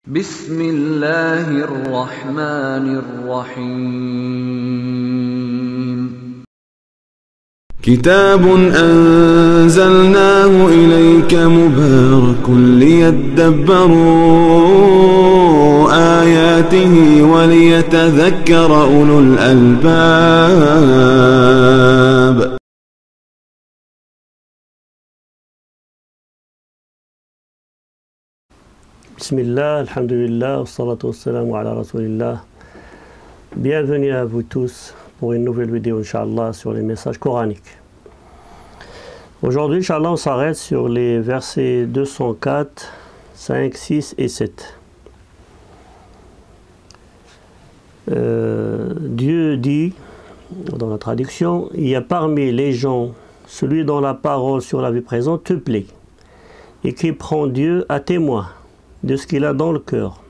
بسم الله الرحمن الرحيم كتاب أنزلناه إليك مبارك ليدبروا آياته وليتذكر أولو الألباب. Bismillah, alhamdulillah, wassalatu wassalamu ala rasulillah. Bienvenue à vous tous pour une nouvelle vidéo, Inch'Allah, sur les messages coraniques. Aujourd'hui, Inch'Allah, on s'arrête sur les versets 204, 5, 6 et 7. Dieu dit, dans la traduction, il y a parmi les gens celui dont la parole sur la vie présente te plaît et qui prend Dieu à témoin de ce qu'il a dans le cœur,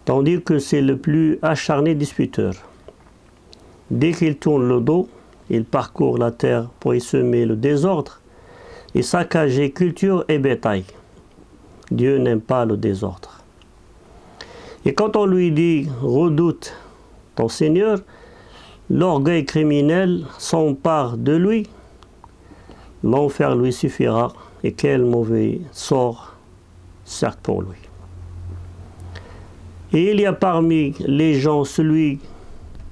tandis que c'est le plus acharné disputeur. Dès qu'il tourne le dos, il parcourt la terre pour y semer le désordre et saccager culture et bétail. Dieu n'aime pas le désordre. Et quand on lui dit « redoute ton Seigneur », l'orgueil criminel s'empare de lui, l'enfer lui suffira, et quel mauvais sort certes pour lui. Et il y a parmi les gens celui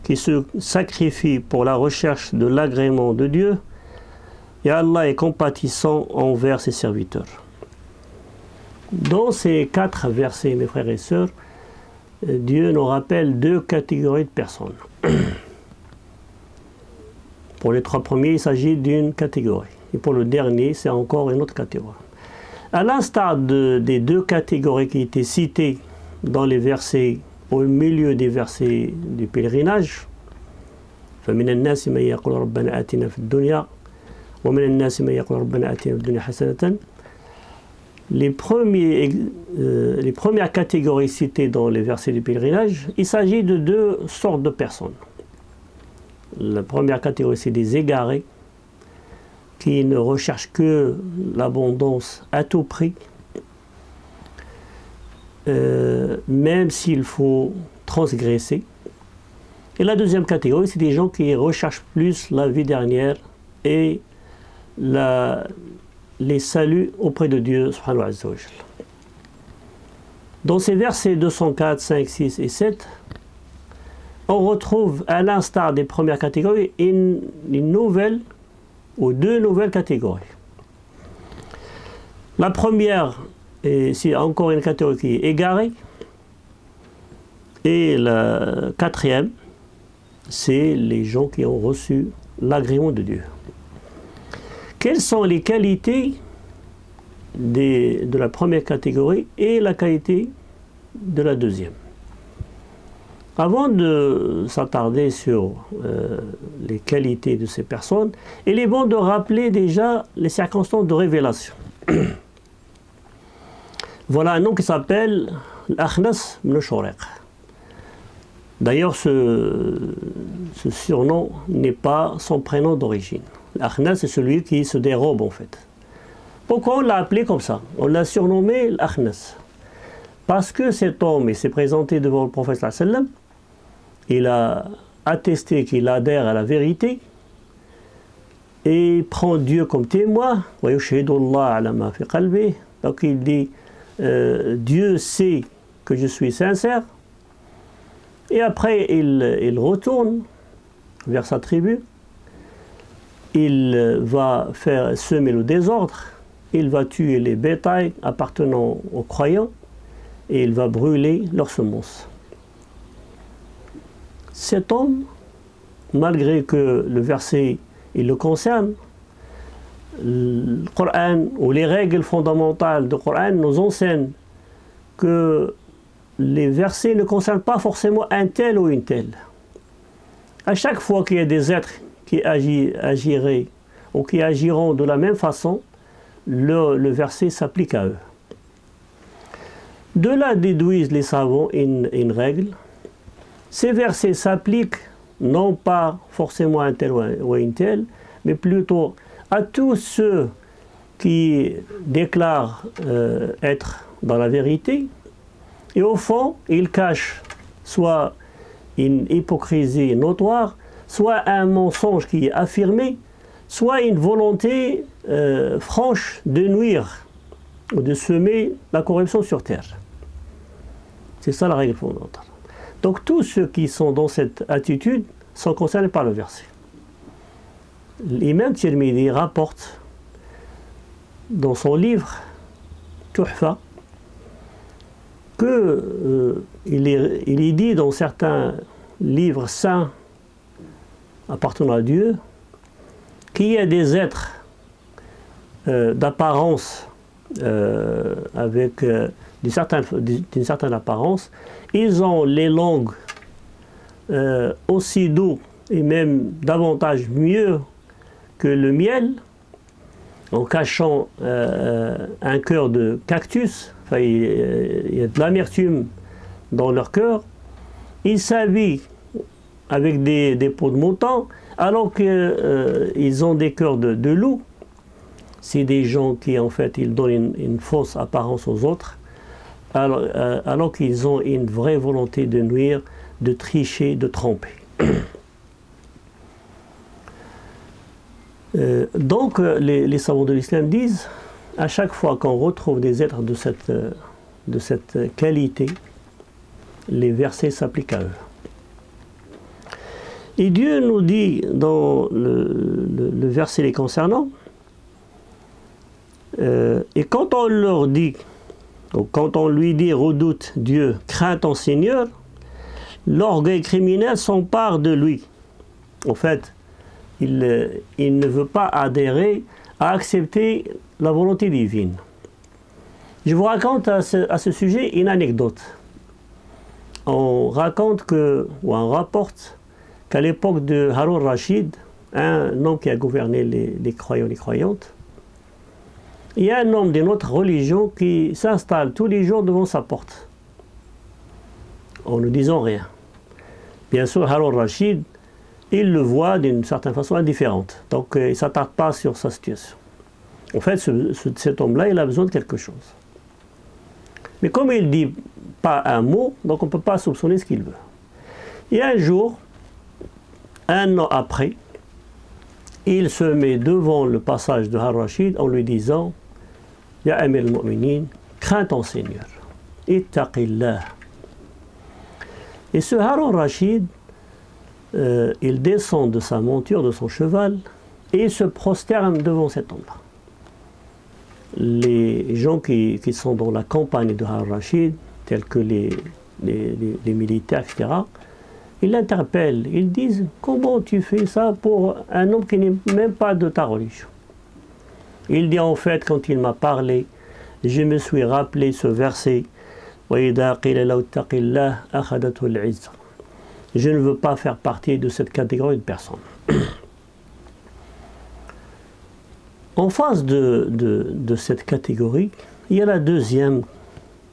qui se sacrifie pour la recherche de l'agrément de Dieu, et Allah est compatissant envers ses serviteurs. Dans ces 4 versets, mes frères et sœurs, Dieu nous rappelle 2 catégories de personnes. Pour les 3 premiers, il s'agit d'une catégorie, et pour le dernier, c'est encore une autre catégorie. À l'instar des 2 catégories qui étaient citées dans les versets, au milieu des versets du pèlerinage, فَمِنَ النَّاسِ مَنْ يَقُولُ رَبَّنَا آتِنَا فِي الدُّنْيَا وَمِنَ النَّاسِ مَنْ يَقُولُ رَبَّنَا آتِنَا فِي الدُّنْيَا حَسَنَةً. Les premières catégories citées dans les versets du pèlerinage, il s'agit de 2 sortes de personnes. La première catégorie, c'est des égarés, qui ne recherchent que l'abondance à tout prix, même s'il faut transgresser. Et la deuxième catégorie, c'est des gens qui recherchent plus la vie dernière et les saluts auprès de Dieu subhanahu wa ta'ala. Dans ces versets 204, 5, 6 et 7, on retrouve, à l'instar des premières catégories, une nouvelle ou 2 nouvelles catégories. La première, c'est encore une catégorie qui est égarée, et la 4e, c'est les gens qui ont reçu l'agrément de Dieu. Quelles sont les qualités de la première catégorie et la qualité de la deuxième? Avant de s'attarder sur les qualités de ces personnes, il est bon de rappeler déjà les circonstances de révélation. Voilà un nom qui s'appelle l'Akhnas ibn Shurayq. D'ailleurs, ce surnom n'est pas son prénom d'origine. L'Akhnas, c'est celui qui se dérobe en fait. Pourquoi on l'a appelé comme ça? On l'a surnommé l'Akhnas. Parce que cet homme, il s'est présenté devant le prophète sallallahu alayhi wa sallam. Il a attesté qu'il adhère à la vérité et prend Dieu comme témoin. Donc il dit Dieu sait que je suis sincère. Et après il retourne vers sa tribu. Il va faire semer le désordre. Il va tuer les bétails appartenant aux croyants et il va brûler leurs semences. Cet homme, malgré que le verset il le concerne, le Coran ou les règles fondamentales du Coran nous enseignent que les versets ne concernent pas forcément un tel ou une telle. À chaque fois qu'il y a des êtres qui agiraient ou qui agiront de la même façon, le verset s'applique à eux. De là déduisent les savants une règle. Ces versets s'appliquent non pas forcément à un tel ou à une telle, mais plutôt à tous ceux qui déclarent être dans la vérité Et au fond, il cache soit une hypocrisie notoire, soit un mensonge qui est affirmé, soit une volonté franche de nuire ou de semer la corruption sur terre. C'est ça la règle fondamentale. Donc tous ceux qui sont dans cette attitude sont concernés par le verset. L'imam Tirmidhi rapporte dans son livre Tuhfa qu'il est dit dans certains livres saints appartenant à Dieu qu'il y a des êtres d'apparence avec d'une certaine apparence, ils ont les langues aussi doux et même davantage mieux que le miel, en cachant un cœur de cactus. Enfin, il y a de l'amertume dans leur cœur. Ils s'habillent avec des peaux de mouton, alors qu'ils ont des cœurs de loup. C'est des gens qui, en fait, ils donnent une fausse apparence aux autres, alors qu'ils ont une vraie volonté de nuire, de tricher, de tromper. Donc, les savants de l'islam disent, à chaque fois qu'on retrouve des êtres de cette qualité, les versets s'appliquent à eux. Et Dieu nous dit dans le verset les concernant, et quand on leur dit, ou quand on lui dit redoute Dieu, crains ton Seigneur, l'orgueil criminel s'empare de lui. En fait, il ne veut pas adhérer à accepter la volonté divine. Je vous raconte à ce sujet une anecdote. On raconte ou on rapporte qu'à l'époque de Haroun Rachid, un homme qui a gouverné les croyants et les croyantes, il y a un homme d'une autre religion qui s'installe tous les jours devant sa porte, en ne disant rien. Bien sûr, Haroun Rachid, il le voit d'une certaine façon indifférente, donc il ne s'attarde pas sur sa situation. En fait, cet homme-là, il a besoin de quelque chose. Mais comme il ne dit pas un mot, donc on ne peut pas soupçonner ce qu'il veut. Et un jour, un an après, il se met devant le passage de Haroun Rachid en lui disant « Ya Amir al-Mu'minin, crains ton Seigneur, ittaqillah » Et ce Haroun Rachid, il descend de sa monture, de son cheval, et il se prosterne devant cet homme-là. Les gens qui sont dans la campagne de Haroun Rachid, tels que les militaires, etc., ils l'interpellent, ils disent « Comment tu fais ça pour un homme qui n'est même pas de ta religion ?» Il dit en fait, quand il m'a parlé, je me suis rappelé ce verset « وَإِذَا قِيلَ لَهُ اتَّقِ اللَّهَ أَخَذَتْهُ الْعِزَّةُ » Je ne veux pas faire partie de cette catégorie de personnes. En face de cette catégorie, il y a la deuxième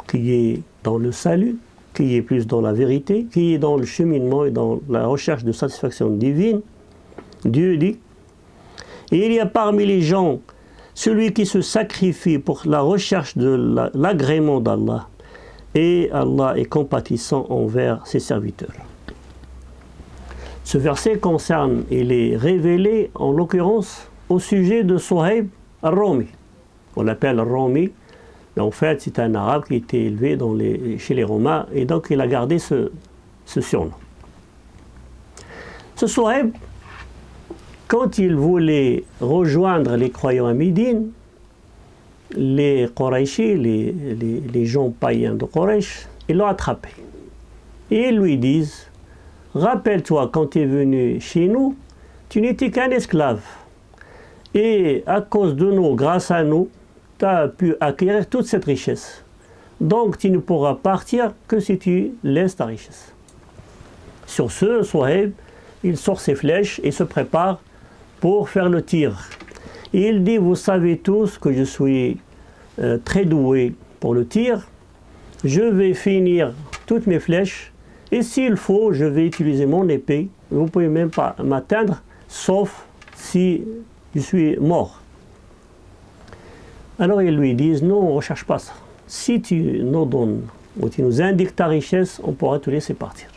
qui est dans le salut, qui est plus dans la vérité, qui est dans le cheminement et dans la recherche de satisfaction divine. Dieu dit, et il y a parmi les gens celui qui se sacrifie pour la recherche de l'agrément d'Allah, et Allah est compatissant envers ses serviteurs. Ce verset concerne, il est révélé en l'occurrence au sujet de Suhaib al-Rumi. On l'appelle Rumi, mais en fait c'est un arabe qui était élevé chez les Romains et donc il a gardé ce surnom. Ce Suhaib, quand il voulait rejoindre les croyants à Médine, les Qurayshis, les gens païens de Quraysh, ils l'ont attrapé. Et ils lui disent, rappelle-toi quand tu es venu chez nous, tu n'étais qu'un esclave. Et à cause de nous, grâce à nous, tu as pu acquérir toute cette richesse. Donc tu ne pourras partir que si tu laisses ta richesse. Sur ce, Suhaib, il sort ses flèches et se prépare pour faire le tir. Et il dit, vous savez tous que je suis très doué pour le tir. Je vais finir toutes mes flèches et s'il faut, je vais utiliser mon épée. Vous ne pouvez même pas m'atteindre, sauf si je suis mort. Alors ils lui disent, non, on ne recherche pas ça. Si tu nous donnes ou tu nous indiques ta richesse, on pourra te laisser partir.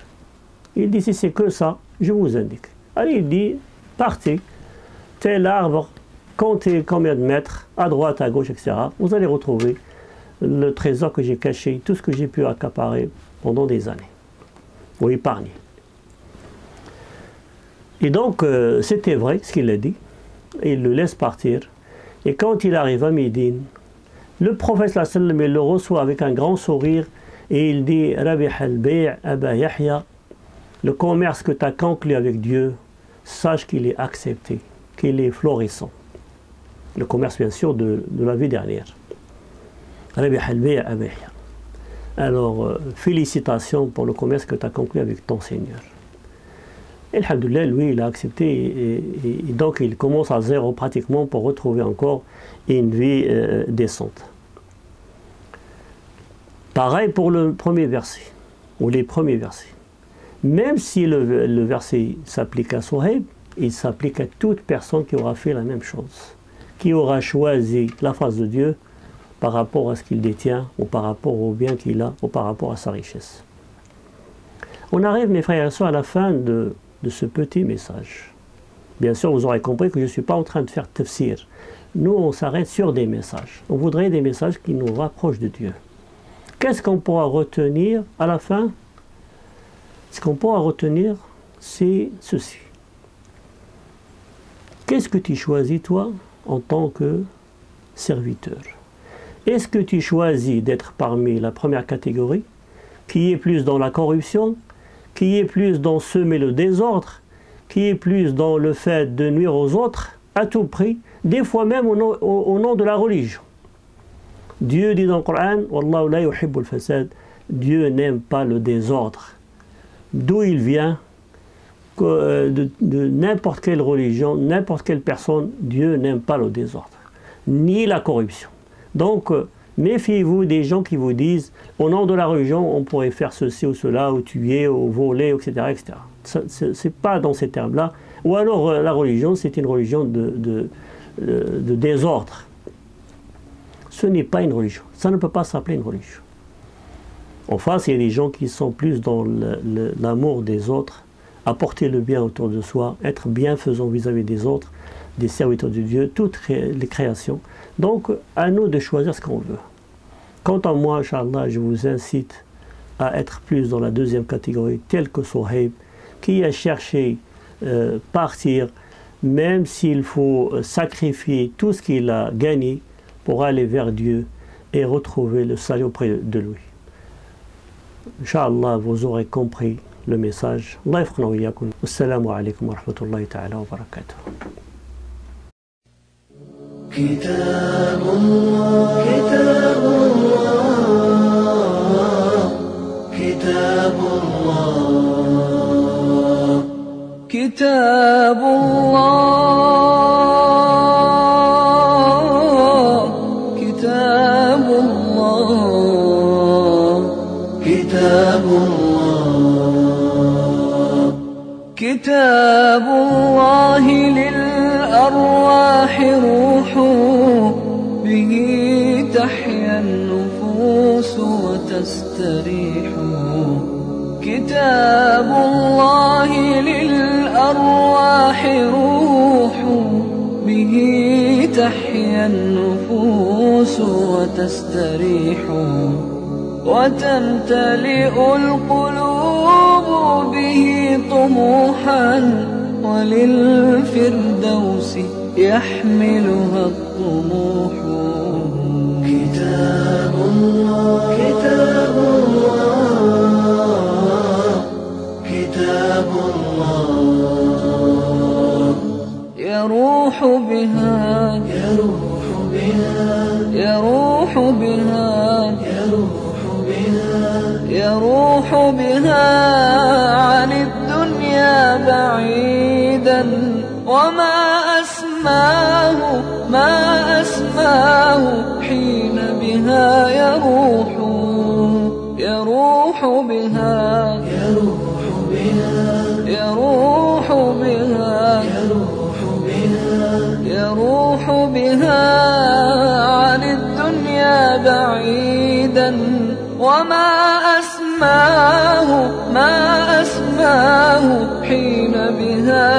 Il dit, si c'est que ça, je vous indique. Allez, il dit, partez, tel arbre, comptez combien de mètres, à droite, à gauche, etc. Vous allez retrouver le trésor que j'ai caché, tout ce que j'ai pu accaparer pendant des années, ou épargner. Et donc, c'était vrai ce qu'il a dit. Et il le laisse partir. Et quand il arrive à Médine, le prophète sallam le reçoit avec un grand sourire et il dit, Rabih al-Bay' Aba Yahya, le commerce que tu as conclu avec Dieu, sache qu'il est accepté, qu'il est florissant. Le commerce, bien sûr, de la vie dernière. Rabih al-Bay' Aba Yahya. Alors, félicitations pour le commerce que tu as conclu avec ton Seigneur. Et alhamdoulilah, lui, il a accepté et donc il commence à zéro pratiquement pour retrouver encore une vie décente. Pareil pour le premier verset, ou les premiers versets. Même si le verset s'applique à Souhaib, il s'applique à toute personne qui aura fait la même chose, qui aura choisi la face de Dieu par rapport à ce qu'il détient, ou par rapport au bien qu'il a, ou par rapport à sa richesse. On arrive, mes frères et sœurs, à la fin de ce petit message. Bien sûr, vous aurez compris que je ne suis pas en train de faire tafsir. Nous, on s'arrête sur des messages. On voudrait des messages qui nous rapprochent de Dieu. Qu'est-ce qu'on pourra retenir à la fin? Ce qu'on pourra retenir, c'est ceci. Qu'est-ce que tu choisis, toi, en tant que serviteur? Est-ce que tu choisis d'être parmi la première catégorie, qui est plus dans la corruption, qui est plus dans semer le désordre, qui est plus dans le fait de nuire aux autres, à tout prix, des fois même au nom de la religion? Dieu dit dans le Coran, Wallahu la yuhibbul fasad, Dieu n'aime pas le désordre. D'où il vient, de n'importe quelle religion, n'importe quelle personne, Dieu n'aime pas le désordre, ni la corruption. Donc, méfiez-vous des gens qui vous disent, au nom de la religion, on pourrait faire ceci ou cela, ou tuer, ou voler, etc. etc. Ce n'est pas dans ces termes-là. Ou alors, la religion, c'est une religion de désordre. Ce n'est pas une religion. Ça ne peut pas s'appeler une religion. En face, il y a des gens qui sont plus dans l'amour des autres, apporter le bien autour de soi, être bienfaisant vis-à-vis des autres, des serviteurs de Dieu, toutes les créations. Donc, à nous de choisir ce qu'on veut. Quant à moi, Inch'Allah, je vous incite à être plus dans la deuxième catégorie, tel que Souhaib, qui a cherché partir, même s'il faut sacrifier tout ce qu'il a gagné pour aller vers Dieu et retrouver le salut auprès de lui. Inch'Allah, vous aurez compris le message. Allah yafqna wa iyyakum. Assalamu alaikum wa rahmatullahi ta'ala wa barakatuh. كتاب الله كتاب الله كتاب الله كتاب الله كتاب الله كتاب الله كتاب الله للأرواح روح به تحيا النفوس وتستريح كتاب الله للأرواح روح به تحيا النفوس وتستريح وتمتلئ القلوب به طموحا وللفردوس يحملها الطموح كتاب الله كتاب الله كتاب الله يروح بها يروح بها يروح بها يروح بها يروح بها عن الدنيا بعيدا وما أسماه حين بها يروح يروح بها يروح بها يروح بها يروح بها يروح بها عن الدنيا بعيدا وما أسماه حين بها